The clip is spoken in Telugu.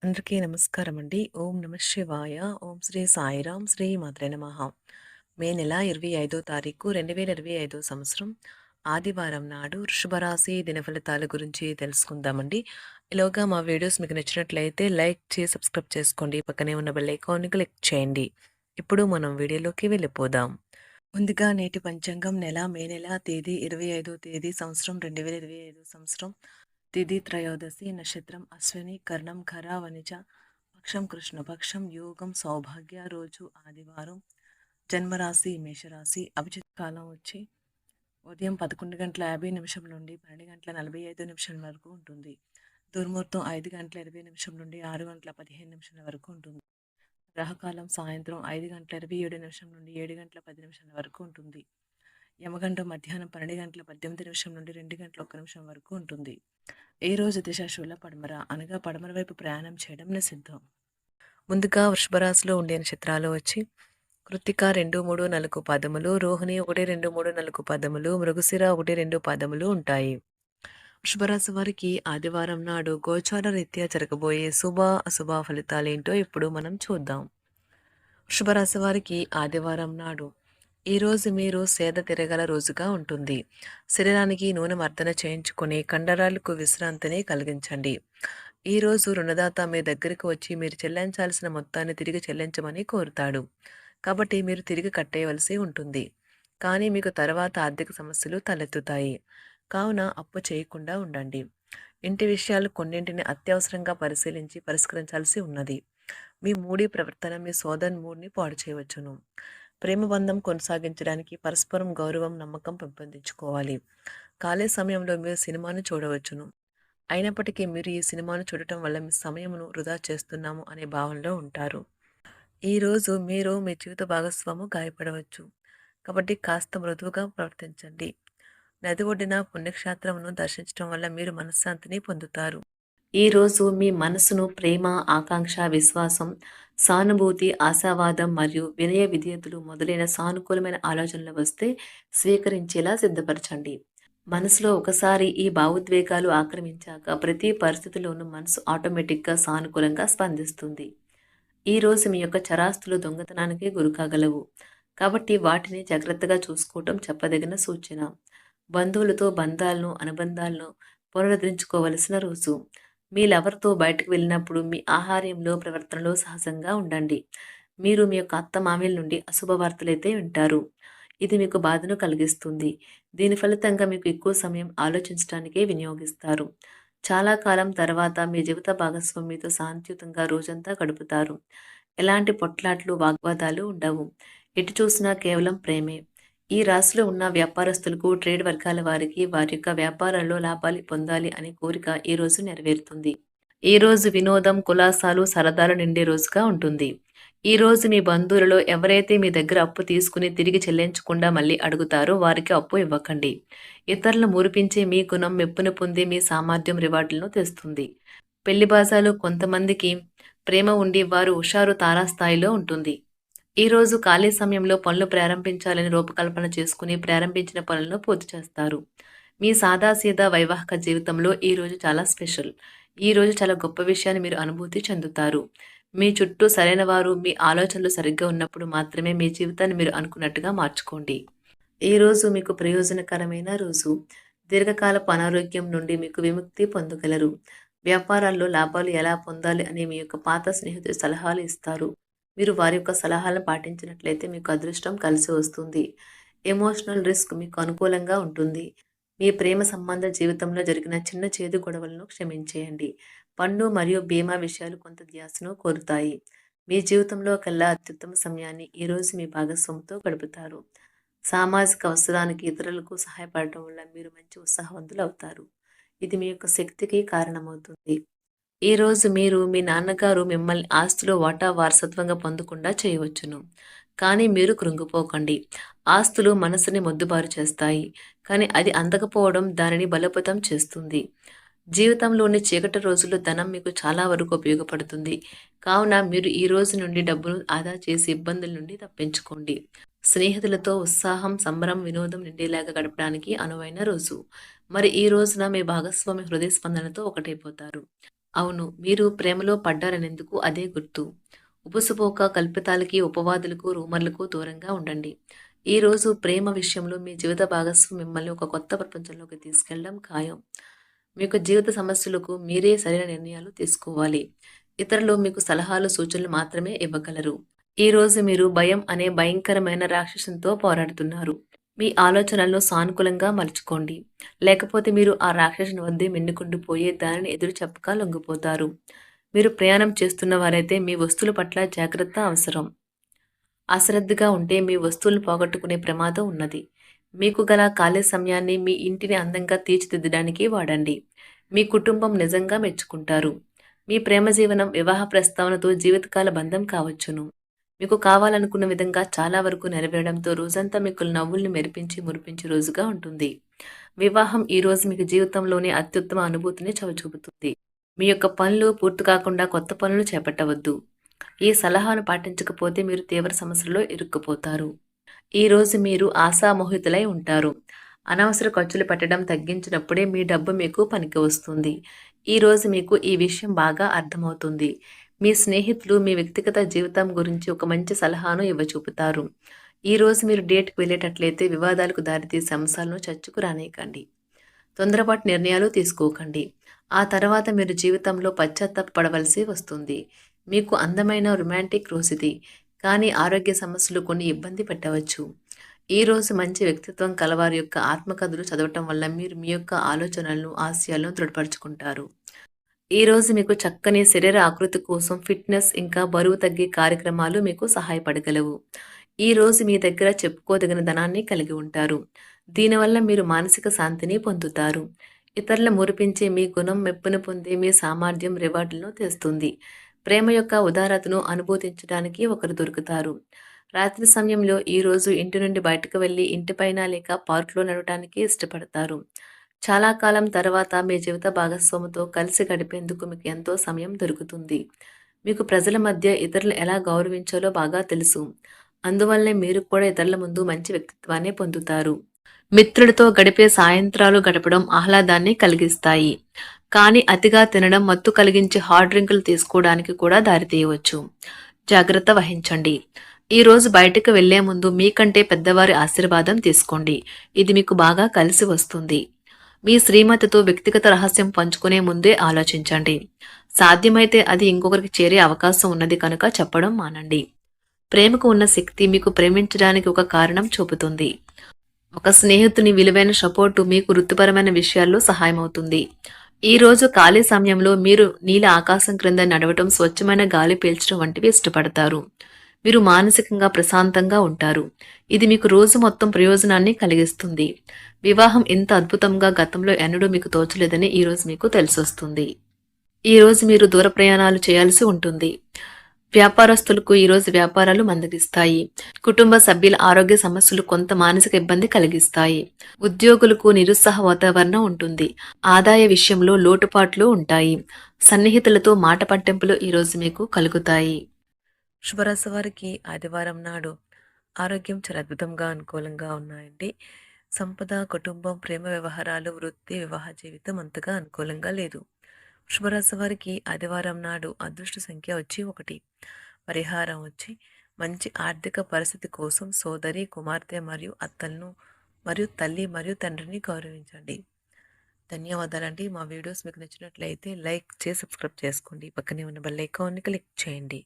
అందరికీ నమస్కారం అండి. ఓం నమః శివాయ. ఓం శ్రీ సాయిరాం. శ్రీ మాత్రే నమః. మే నెల 25వ తారీఖు 2025 సంవత్సరం ఆదివారం నాడు వృషభ రాశి దినఫలితాల గురించి తెలుసుకుందామండి. ఈలోగా మా వీడియోస్ మీకు నచ్చినట్లయితే లైక్ చేసి సబ్స్క్రైబ్ చేసుకోండి. పక్కనే ఉన్న బెల్ ఐకాన్ని క్లిక్ చేయండి. ఇప్పుడు మనం వీడియోలోకి వెళ్ళిపోదాం. ముందుగా నేటి పంచాంగం మే నెల తేదీ 25వ తేదీ సంవత్సరం 2025 సంవత్సరం తిథి త్రయోదశి నక్షత్రం అశ్విని కర్ణం ఖర వనిజ పక్షం కృష్ణపక్షం యోగం సౌభాగ్య రోజు ఆదివారం జన్మరాశి మేషరాశి అభిజిత్ కాలం వచ్చి ఉదయం 11:50 నుండి 12:45 వరకు ఉంటుంది. దుర్ముహూర్తం 5:20 నుండి 6:15 వరకు ఉంటుంది. గ్రహకాలం సాయంత్రం 5:27 నుండి 7:10 వరకు ఉంటుంది. యమగంట మధ్యాహ్నం 12:18 నుండి 2:01 వరకు ఉంటుంది. ఈ రోజు దిశ శూల పడమర అనగా పడమర వైపు ప్రయాణం చేయడం నిషిద్ధం. ముందుగా వృషభ రాశిలో ఉండే నక్షత్రాలు వచ్చి కృత్తిక 2, 3, 4 పదములు, రోహిణి 1, 2, 3, 4 పదములు, మృగశిర 1, 2 పదములు ఉంటాయి. వృషభ రాశి వారికి ఆదివారం నాడు గోచార రీత్యా జరగబోయే శుభ అశుభ ఫలితాలేంటో ఇప్పుడు మనం చూద్దాం. వృషభ రాశి వారికి ఆదివారం నాడు ఈరోజు మీరు సేద తిరగల రోజుగా ఉంటుంది. శరీరానికి నూనె మర్దన చేయించుకొని కండరాలకు విశ్రాంతిని కలిగించండి. ఈరోజు రుణదాత మీ దగ్గరికి వచ్చి మీరు చెల్లించాల్సిన మొత్తాన్ని తిరిగి చెల్లించమని కోరుతాడు. కాబట్టి మీరు తిరిగి కట్టేయవలసి ఉంటుంది. కానీ మీకు తర్వాత ఆర్థిక సమస్యలు తలెత్తుతాయి. కావున అప్పు చేయకుండా ఉండండి. ఇంటి విషయాలు కొన్నింటిని అత్యవసరంగా పరిశీలించి పరిష్కరించాల్సి ఉన్నది. మీ మూడీ ప్రవర్తన మీ సోదరుని మూడ్ని పాడు చేయవచ్చును. ప్రేమ బంధం కొనసాగించడానికి పరస్పరం గౌరవం నమ్మకం పెంపొందించుకోవాలి. ఖాళీ సమయంలో మీరు సినిమాను చూడవచ్చును. అయినప్పటికీ మీరు ఈ సినిమాను చూడటం వల్ల మీ సమయమును వృధా చేస్తున్నాము అనే భావనలో ఉంటారు. ఈరోజు మీరు మీ జీవిత భాగస్వాము గాయపడవచ్చు. కాబట్టి కాస్త మృదువుగా ప్రవర్తించండి. నది ఒడ్డిన పుణ్యక్షేత్రమును దర్శించడం వల్ల మీరు మనశ్శాంతిని పొందుతారు. ఈరోజు మీ మనసును ప్రేమ, ఆకాంక్ష, విశ్వాసం, సానుభూతి, ఆశావాదం మరియు వినయ విధేయతలు మొదలైన సానుకూలమైన ఆలోచనలు వస్తే స్వీకరించేలా సిద్ధపరచండి. మనసులో ఒకసారి ఈ భావోద్వేగాలు ఆక్రమించాక ప్రతి పరిస్థితిలోనూ మనసు ఆటోమేటిక్గా సానుకూలంగా స్పందిస్తుంది. ఈరోజు మీ యొక్క చరాస్తులు దొంగతనానికి గురికాగలవు. కాబట్టి వాటిని జాగ్రత్తగా చూసుకోవటం చెప్పదగిన సూచన. బంధువులతో బంధాలను, అనుబంధాలను పునరుద్ధరించుకోవలసిన రోజు. మీ లవర్తో బయటకు వెళ్ళినప్పుడు మీ ఆహార్యంలో, ప్రవర్తనలో సహజంగా ఉండండి. మీరు మీ యొక్క అత్తమామల నుండి అశుభ వార్తలైతే వింటారు. ఇది మీకు బాధను కలిగిస్తుంది. దీని ఫలితంగా మీకు ఎక్కువ సమయం ఆలోచించడానికే వినియోగిస్తారు. చాలా కాలం తర్వాత మీ జీవిత భాగస్వామి మీతో శాంతియుతంగా రోజంతా గడుపుతారు. ఎలాంటి పొట్లాట్లు, వాగ్వాదాలు ఉండవు. ఎటు చూసినా కేవలం ప్రేమే. ఈ రాశిలో ఉన్న వ్యాపారస్తులకు, ట్రేడ్ వర్గాల వారికి వారి యొక్క వ్యాపారాల్లో లాభాలు పొందాలి అనే కోరిక ఈ రోజు నెరవేరుతుంది. ఈ రోజు వినోదం, కులాసాలు, సరదాలు నిండే రోజుగా ఉంటుంది. ఈ రోజు మీ బంధువులలో ఎవరైతే మీ దగ్గర అప్పు తీసుకుని తిరిగి చెల్లించకుండా మళ్ళీ అడుగుతారో వారికి అప్పు ఇవ్వకండి. ఇతరులను మురిపించే మీ గుణం మెప్పును పొంది మీ సామర్థ్యం రివార్డులను తెస్తుంది. పెళ్లి బాజాలు కొంతమందికి ప్రేమ ఉండి వారు హుషారు తారాస్థాయిలో ఉంటుంది. ఈరోజు ఖాళీ సమయంలో పనులు ప్రారంభించాలని రూపకల్పన చేసుకుని ప్రారంభించిన పనులను పూర్తి చేస్తారు. మీ సాదాసీదా వైవాహిక జీవితంలో ఈరోజు చాలా స్పెషల్. ఈరోజు చాలా గొప్ప విషయాన్ని మీరు అనుభూతి చెందుతారు. మీ చుట్టూ సరైన వారు, మీ ఆలోచనలు సరిగ్గా ఉన్నప్పుడు మాత్రమే మీ జీవితాన్ని మీరు అనుకున్నట్టుగా మార్చుకోండి. ఈరోజు మీకు ప్రయోజనకరమైన రోజు. దీర్ఘకాలపు అనారోగ్యం నుండి మీకు విముక్తి పొందగలరు. వ్యాపారాల్లో లాభాలు ఎలా పొందాలి అనే మీ యొక్క పాత స్నేహితులు సలహాలు ఇస్తారు. మీరు వారి యొక్క సలహాలను పాటించినట్లయితే మీకు అదృష్టం కలిసి వస్తుంది. ఎమోషనల్ రిస్క్ మీకు అనుకూలంగా ఉంటుంది. మీ ప్రేమ సంబంధ జీవితంలో జరిగిన చిన్న చేదు గొడవలను క్షమించేయండి. పన్ను మరియు బీమా విషయాలు కొంత ధ్యాసను కోరుతాయి. మీ జీవితంలో కల్లా అత్యుత్తమ సమయాన్ని ఈరోజు మీ భాగస్వామితో గడుపుతారు. సామాజిక అవసరానికి ఇతరులకు సహాయపడటం వల్ల మీరు మంచి ఉత్సాహవంతులు అవుతారు. ఇది మీ యొక్క శక్తికి కారణమవుతుంది. ఈరోజు మీరు మీ నాన్నగారు మిమ్మల్ని ఆస్తిలో వాటా వారసత్వంగా పొందకుండా చేయవచ్చును. కానీ మీరు కృంగిపోకండి. ఆస్తులు మనసుని మొద్దుబారు చేస్తాయి. కానీ అది అందకపోవడం దానిని బలోపేతం చేస్తుంది. జీవితంలోని చీకటి రోజుల్లో ధనం మీకు చాలా వరకు ఉపయోగపడుతుంది. కావున మీరు ఈ రోజు నుండి డబ్బును ఆదా చేసి ఇబ్బందుల నుండి తప్పించుకోండి. స్నేహితులతో ఉత్సాహం, సంబరం, వినోదం నిండేలాగా గడపడానికి అనువైన రోజు. మరి ఈ రోజున మీ భాగస్వామి హృదయ స్పందనతో ఒకటైపోతారు. అవును. మీరు ప్రేమలో పడ్డారనేందుకు అదే గుర్తు. ఉబుసుపోక కల్పితాలకి, ఉపవాదులకు, రూమర్లకు దూరంగా ఉండండి. ఈరోజు ప్రేమ విషయంలో మీ జీవిత భాగస్వామి మిమ్మల్ని ఒక కొత్త ప్రపంచంలోకి తీసుకెళ్ళడం ఖాయం. మీకు జీవిత సమస్యలకు మీరే సరైన నిర్ణయాలు తీసుకోవాలి. ఇతరులు మీకు సలహాలు, సూచనలు మాత్రమే ఇవ్వగలరు. ఈరోజు మీరు భయం అనే భయంకరమైన రాక్షసంతో పోరాడుతున్నారు. మీ ఆలోచనలను సానుకూలంగా మలుచుకోండి. లేకపోతే మీరు ఆ రాక్షసుని వద్దే మిన్నుకుండిపోయి దానిని ఎదురు చెప్పక లొంగిపోతారు. మీరు ప్రయాణం చేస్తున్న వారైతే మీ వస్తువుల పట్ల జాగ్రత్త అవసరం. అశ్రద్ధగా ఉంటే మీ వస్తువులను పోగొట్టుకునే ప్రమాదం ఉన్నది. మీకు గల ఖాళీ సమయాన్ని మీ ఇంటిని అందంగా తీర్చిదిద్దడానికి వాడండి. మీ కుటుంబం నిజంగా మెచ్చుకుంటారు. మీ ప్రేమ జీవనం వివాహ ప్రస్తావనతో జీవితకాల బంధం కావచ్చును. మీకు కావాలనుకున్న విధంగా చాలా వరకు నెరవేరడంతో రోజంతా మీకు నవ్వుల్ని మెరిపించి మురిపించే రోజుగా ఉంటుంది. వివాహం ఈ రోజు మీకు జీవితంలోని అత్యుత్తమ అనుభూతిని చవిచూపుతుంది. మీ యొక్క పనులు పూర్తి కాకుండా కొత్త పనులు చేపట్టవద్దు. ఈ సలహాను పాటించకపోతే మీరు తీవ్ర సమస్యల్లో ఇరుక్కుపోతారు. ఈ రోజు మీరు ఆశామోహితులై ఉంటారు. అనవసర ఖర్చులు పెట్టడం తగ్గించినప్పుడే మీ డబ్బు మీకు పనికి వస్తుంది. ఈ రోజు మీకు ఈ విషయం బాగా అర్థమవుతుంది. మీ స్నేహితులు మీ వ్యక్తిగత జీవితం గురించి ఒక మంచి సలహాను ఇవ్వచూపుతారు. ఈ రోజు మీరు డేట్‌కి వెళ్ళేటట్లయితే వివాదాలకు దారితీసే అంశాలను చర్చకు రానీయకండి. తొందరపాటు నిర్ణయాలు తీసుకోకండి. ఆ తర్వాత మీరు జీవితంలో పశ్చాత్తాపపడవలసి వస్తుంది. మీకు అందమైన రొమాంటిక్ రోజుది. కానీ ఆరోగ్య సమస్యలు కొన్ని ఇబ్బంది పెట్టవచ్చు. ఈ రోజు మంచి వ్యక్తిత్వం కలవారి యొక్క ఆత్మకథలు చదవటం వల్ల మీరు మీ యొక్క ఆలోచనలను, ఆశయాలను దృఢపరుచుకుంటారు. ఈ రోజు మీకు చక్కని శరీర ఆకృతి కోసం ఫిట్‌నెస్ ఇంకా బరువు తగ్గే కార్యక్రమాలు మీకు సహాయపడగలవు. ఈ రోజు మీ దగ్గర చెప్పుకోదగిన ధనాన్ని కలిగి ఉంటారు. దీనివల్ల మీరు మానసిక శాంతిని పొందుతారు. ఇతరుల మురిపించే మీ గుణం మెప్పును పొందే మీ సామర్థ్యం రివార్డులను తెస్తుంది. ప్రేమ యొక్క ఉదారతను అనుభూతించడానికి ఒకరు దొరుకుతారు. రాత్రి సమయంలో ఈ రోజు ఇంటి నుండి బయటకు వెళ్లి ఇంటిపైన లేక పార్క్‌లో నడవటానికి ఇష్టపడతారు. చాలా కాలం తర్వాత మీ జీవిత భాగస్వామితో కలిసి గడిపేందుకు మీకు ఎంతో సమయం దొరుకుతుంది. మీకు ప్రజల మధ్య ఇతరులను ఎలా గౌరవించాలో బాగా తెలుసు. అందువల్లే మీరు కూడా ఇతరుల ముందు మంచి వ్యక్తిత్వాన్ని పొందుతారు. మిత్రులతో గడిపే సాయంత్రాలు గడపడం ఆహ్లాదాన్ని కలిగిస్తాయి. కానీ అతిగా తినడం మత్తు కలిగించే హార్డ్ డ్రింకులు తీసుకోవడానికి కూడా దారితీయవచ్చు. జాగ్రత్త వహించండి. ఈ రోజు బయటకు వెళ్లే ముందు మీకంటే పెద్దవారి ఆశీర్వాదం తీసుకోండి. ఇది మీకు బాగా కలిసి వస్తుంది. మీ శ్రీమతితో వ్యక్తిగత రహస్యం పంచుకునే ముందే ఆలోచించండి. సాధ్యమైతే అది ఇంకొకరికి చేరే అవకాశం ఉన్నది కనుక చెప్పడం మానండి. ప్రేమకు ఉన్న శక్తి మీకు ప్రేమించడానికి ఒక కారణం చూపుతుంది. ఒక స్నేహితుని విలువైన సపోర్టు మీకు వృత్తిపరమైన విషయాల్లో సహాయమవుతుంది. ఈ రోజు ఖాళీ సమయంలో మీరు నీల ఆకాశం క్రింద నడవటం, స్వచ్ఛమైన గాలి పీల్చడం వంటివి ఇష్టపడతారు. మీరు మానసికంగా ప్రశాంతంగా ఉంటారు. ఇది మీకు రోజు మొత్తం ప్రయోజనాన్ని కలిగిస్తుంది. వివాహం ఇంత అద్భుతంగా గతంలో ఎన్నడూ మీకు తోచలేదని ఈ రోజు మీకు తెలిసొస్తుంది. ఈ రోజు మీరు దూర ప్రయాణాలు చేయాల్సి ఉంటుంది. వ్యాపారస్తులకు ఈరోజు వ్యాపారాలు మందగిస్తాయి. కుటుంబ సభ్యుల ఆరోగ్య సమస్యలు కొంత మానసిక ఇబ్బంది కలిగిస్తాయి. ఉద్యోగులకు నిరుత్సాహ వాతావరణం ఉంటుంది. ఆదాయ విషయంలో లోటుపాట్లు ఉంటాయి. సన్నిహితులతో మాట పట్టింపులు ఈరోజు మీకు కలుగుతాయి. శుభరాశి వారికి ఆదివారం నాడు ఆరోగ్యం చాలా అద్భుతంగా అనుకూలంగా ఉన్నాయండి. సంపద, కుటుంబం, ప్రేమ వ్యవహారాలు, వృత్తి, వివాహ జీవితం అంతగా అనుకూలంగా లేదు. శుభరాశి వారికి ఆదివారం నాడు అదృష్ట సంఖ్య వచ్చి 1. పరిహారం వచ్చి మంచి ఆర్థిక పరిస్థితి కోసం సోదరి, కుమార్తె మరియు అత్తలను మరియు తల్లి మరియు తండ్రిని గౌరవించండి. ధన్యవాదాలండి. మా వీడియోస్ మీకు నచ్చినట్లయితే లైక్ చేసి సబ్స్క్రైబ్ చేసుకోండి. పక్కనే ఉన్న బెల్ ఐకాన్ని క్లిక్ చేయండి.